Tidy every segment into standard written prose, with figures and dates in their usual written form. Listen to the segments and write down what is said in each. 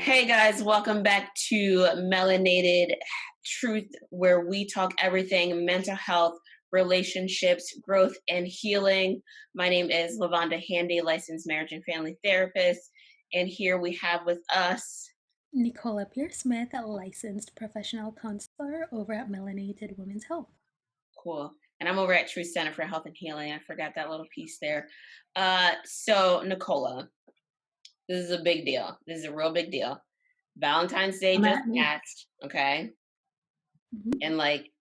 Hey guys, welcome back to Melanated Truth, where we talk everything mental health, relationships, growth, and healing. My name is Lavonda Handy, licensed marriage and family therapist. And here we have with us Nicola Pierre-Smith, a licensed professional counselor over at Melanated Women's Health. Cool. And I'm over at Truth Center for Health and Healing. I forgot that little piece there. So Nicola, this is a big deal. This is a real big deal. Valentine's Day Come just at me. passed, okay? Mhm. And like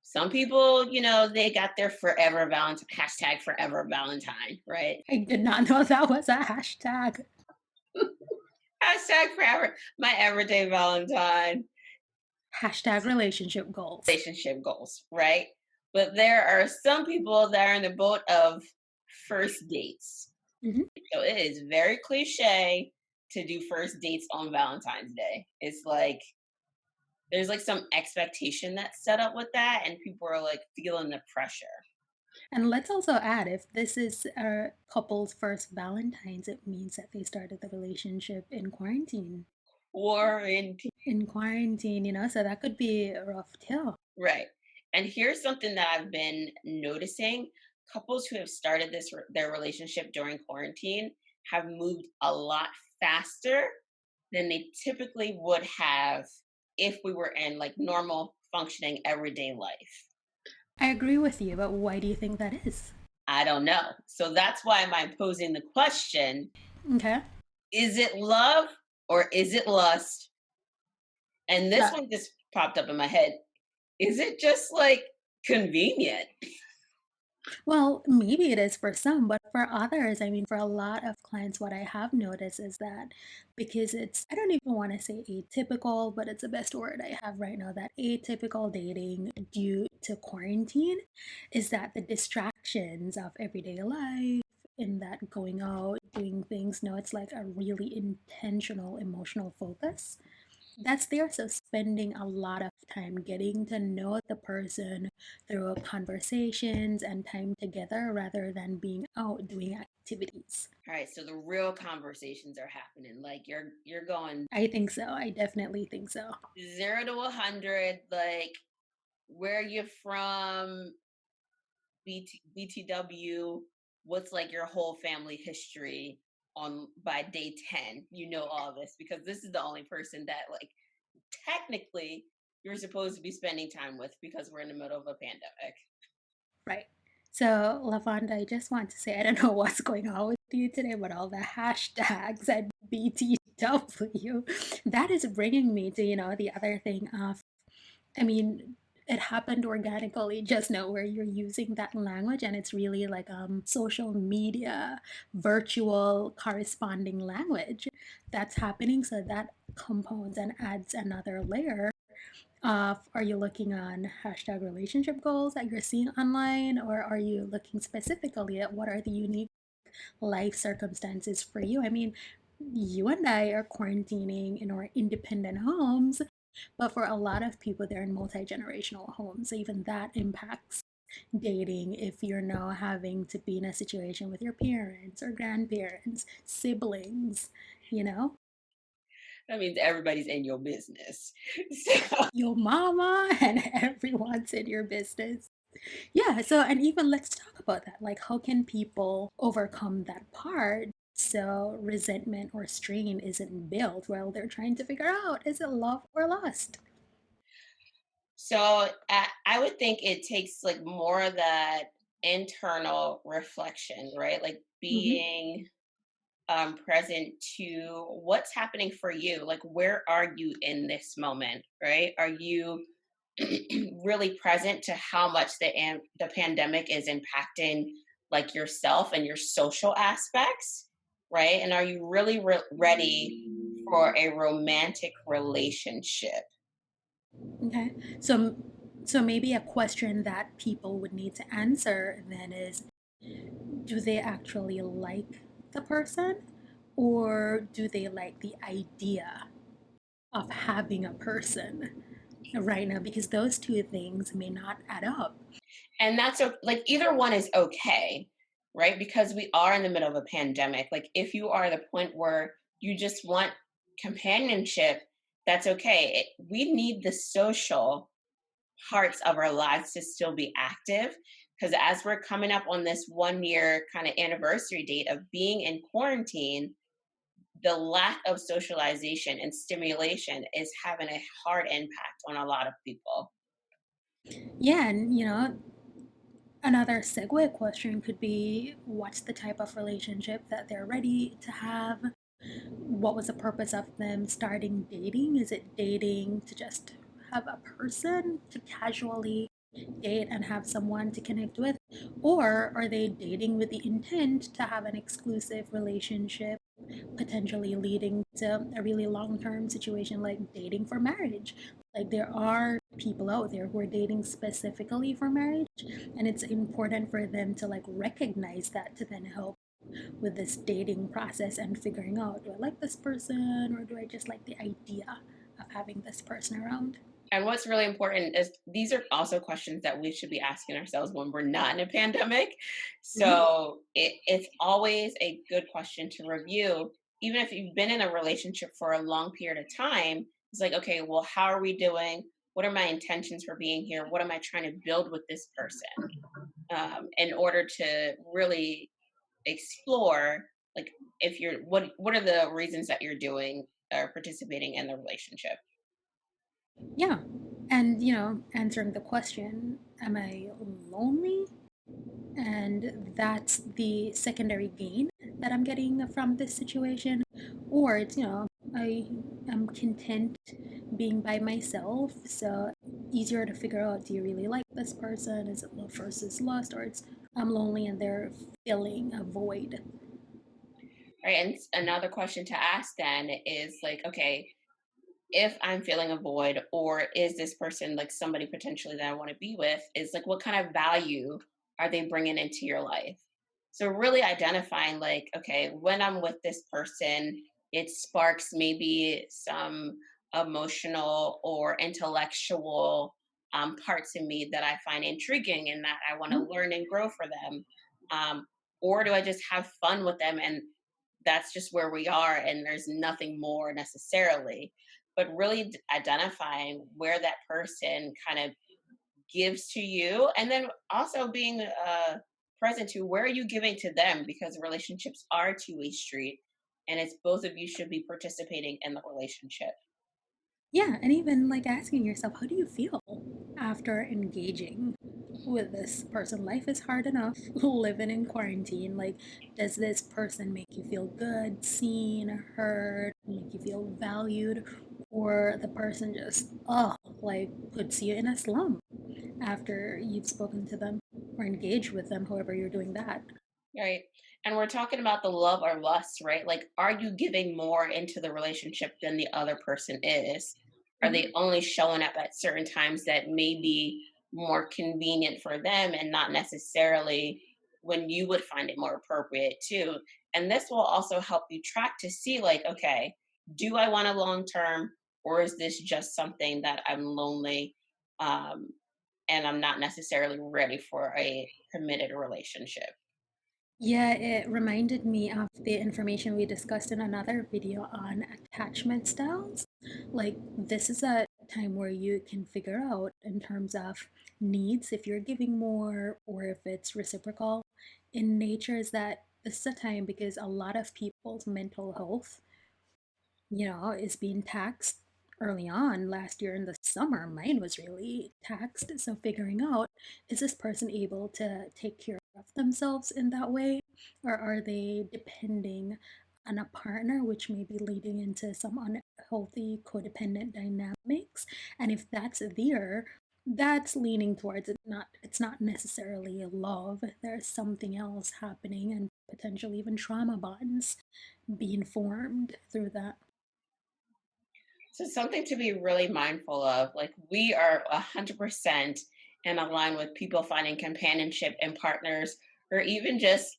some people, they got their forever Valentine, hashtag forever Valentine, right? I did not know that was a hashtag. Hashtag forever, my everyday Valentine Hashtag relationship goals. relationship goals, right? But there are some people that are in the boat of first dates. Mhm. So it is very cliche to do first dates on Valentine's Day. It's like there's like some expectation that's set up with that, and people are like feeling the pressure. And let's also add if this is a couple's first Valentine's, it means that they started the relationship in quarantine. Quarantine. In quarantine, so that could be a rough too. Right. And here's something that I've been noticing. Couples who have started their relationship during quarantine have moved a lot faster than they typically would have if we were in like normal functioning everyday life. I agree with you, but why do you think that is? I don't know. So that's why I'm posing the question, Okay. is it love or is it lust? And this Yeah. one just popped up in my head. Is it just like convenient? Well, maybe it is for some, but for others, I mean, for a lot of clients, what I have noticed is that because I don't even want to say atypical, but it's the best word I have right now, that atypical dating due to quarantine is that the distractions of everyday life, in that going out, doing things, no, it's like a really intentional emotional focus that's there. So spending a lot of time getting to know the person through conversations and time together rather than being out doing activities. All right, so the real conversations are happening. Like you're going I think so. I definitely think so. 0 to 100. Like where you from, BTW. What's like your whole family history on by day 10? You know all this because this is the only person that like technically you're supposed to be spending time with because we're in the middle of a pandemic. Right. So, Lavonda, I just want to say I don't know what's going on with you today, but all the hashtags and BTW, that is bringing me to, the other thing of I mean, it happened organically just now where you're using that language and it's really like social media virtual corresponding language that's happening, so that compounds and adds another layer of are you looking on hashtag relationship goals that you're seeing online, or are you looking specifically at what are the unique life circumstances for you? I mean, you and I are quarantining in our independent homes, but for a lot of people, they're in multi generational homes. So even that impacts dating if you're now having to be in a situation with your parents or grandparents, siblings, you know, That means everybody's in your business. So, your mama, and everyone's in your business. Yeah, so and even let's talk about that. Like, how can people overcome that part so resentment or strain isn't built while they're trying to figure out is it love or lust? I would think it takes like more of that internal reflection, right? Like Hmm. being present to what's happening for you. Like, where are you in this moment, right? Are you really present to how much the pandemic is impacting like yourself and your social aspects, right? And are you really ready for a romantic relationship? Okay. So maybe a question that people would need to answer then is, do they actually like the person, or do they like the idea of having a person right now? Because those two things may not add up. And like either one is okay, right? Because we are in the middle of a pandemic. Like if you are at the point where you just want companionship, that's okay. We need the social parts of our lives to still be active, because as we're coming up on this 1 year kind of anniversary date of being in quarantine, the lack of socialization and stimulation is having a hard impact on a lot of people. Yeah, and another segue question could be what's the type of relationship that they're ready to have? What was the purpose of them starting dating? Is it dating to just have a person to casually date and have someone to connect with? Or are they dating with the intent to have an exclusive relationship, potentially leading to a really long term situation like dating for marriage? Like, there are people out there who are dating specifically for marriage, and it's important for them to like recognize that to then help with this dating process and figuring out, do I like this person or do I just like the idea of having this person around? And what's really important is these are also questions that we should be asking ourselves when we're not in a pandemic. Mhm. So it's always a good question to review, even if you've been in a relationship for a long period of time. It's like, okay, well, how are we doing? What are my intentions for being here? What am I trying to build with this person? In order to really explore, like, if you're, what are the reasons that you're doing or participating in the relationship? Yeah. And, answering the question, am I lonely? And that's the secondary gain that I'm getting from this situation. Or it's, I am content being by myself. So easier to figure out, do you really like this person? Is it love versus lust? Or it's I'm lonely and they're filling a void. Right. And another question to ask then is like, okay, if I'm feeling a void, or is this person like somebody potentially that I want to be with, is like, what kind of value are they bringing into your life? So, really identifying, like, okay, when I'm with this person, it sparks maybe some emotional or intellectual parts in me that I find intriguing and that I want to learn and grow for them. Um, or do I just have fun with them and that's just where we are and there's nothing more necessarily, but really identifying where that person kind of gives to you, and then also being present to where are you giving to them, because relationships are a two-way street and it's both of you should be participating in the relationship. Yeah, and even like asking yourself, how do you feel after engaging with this person? Life is hard enough living in quarantine. Like, does this person make you feel good, seen, heard, make you feel valued? Or the person just, like puts you in a slump after you've spoken to them or engaged with them, however you're doing that? Right. And we're talking about the love or lust, right? Like, are you giving more into the relationship than the other person is? Are they Mhm. only showing up at certain times that may be more convenient for them and not necessarily when you would find it more appropriate too? And this will also help you track to see, like, okay, do I want a long term, or is this just something that I'm lonely um, and I'm not necessarily ready for a committed relationship? Yeah, it reminded me of the information we discussed in another video on attachment styles. Like, this is a time where you can figure out in terms of needs, if you're giving more or if it's reciprocal. In nature, is that this is a time because a lot of people's mental health is being taxed early on last year in the summer. Mine was really taxed. So figuring out, is this person able to take care of themselves in that way? Or are they depending on a partner, which may be leading into some unhealthy codependent dynamics? And if that's there, that's leaning towards it's not necessarily love. There's something else happening and potentially even trauma bonds being formed through that. So something to be really mindful of, like, we are 100% in line with people finding companionship and partners, or even just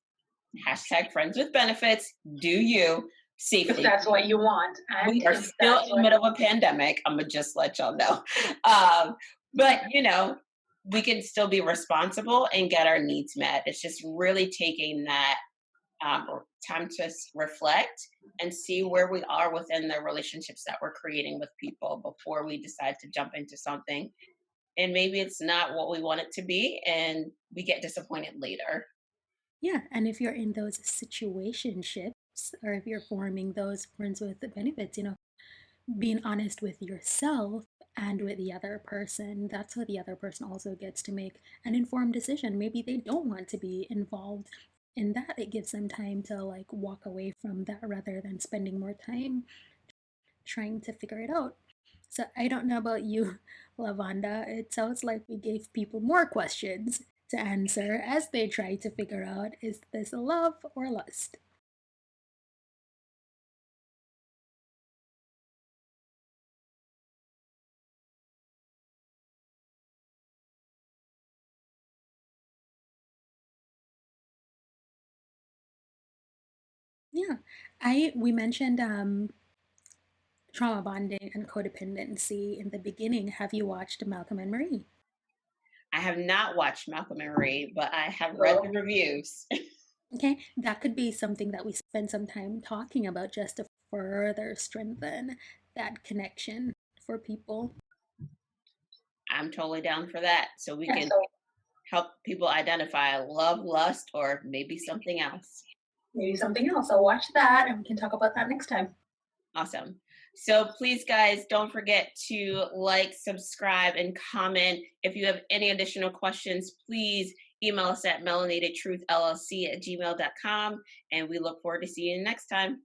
hashtag friends with benefits. Do you If safely? that's what you want, We and are if still that's in the what middle of a pandemic. I'm gonna just let y'all know. But we can still be responsible and get our needs met. It's just really taking that or time to reflect and see where we are within the relationships that we're creating with people before we decide to jump into something. And maybe it's not what we want it to be, and we get disappointed later. Yeah, and if you're in those situationships, or if you're forming those friends with the benefits, being honest with yourself and with the other person, that's how the other person also gets to make an informed decision. Maybe they don't want to be involved in that. It gives them time to like walk away from that rather than spending more time trying to figure it out. So I don't know about you, Lavanda. It sounds like we gave people more questions to answer as they try to figure out, is this love or lust? Yeah. I we mentioned trauma bonding and codependency in the beginning. Have you watched Malcolm and Marie? I have not watched Malcolm and Marie, but I have read the reviews. Okay, that could be something that we spend some time talking about just to further strengthen that connection for people. I'm totally down for that. So we Yeah, can so help people identify love, lust, or maybe something else. maybe something else. I'll watch that and we can talk about that next time. Awesome. So please, guys, don't forget to like, subscribe, and comment. If you have any additional questions, please email us at melanatedtruthllc@gmail.com. And we look forward to seeing you next time.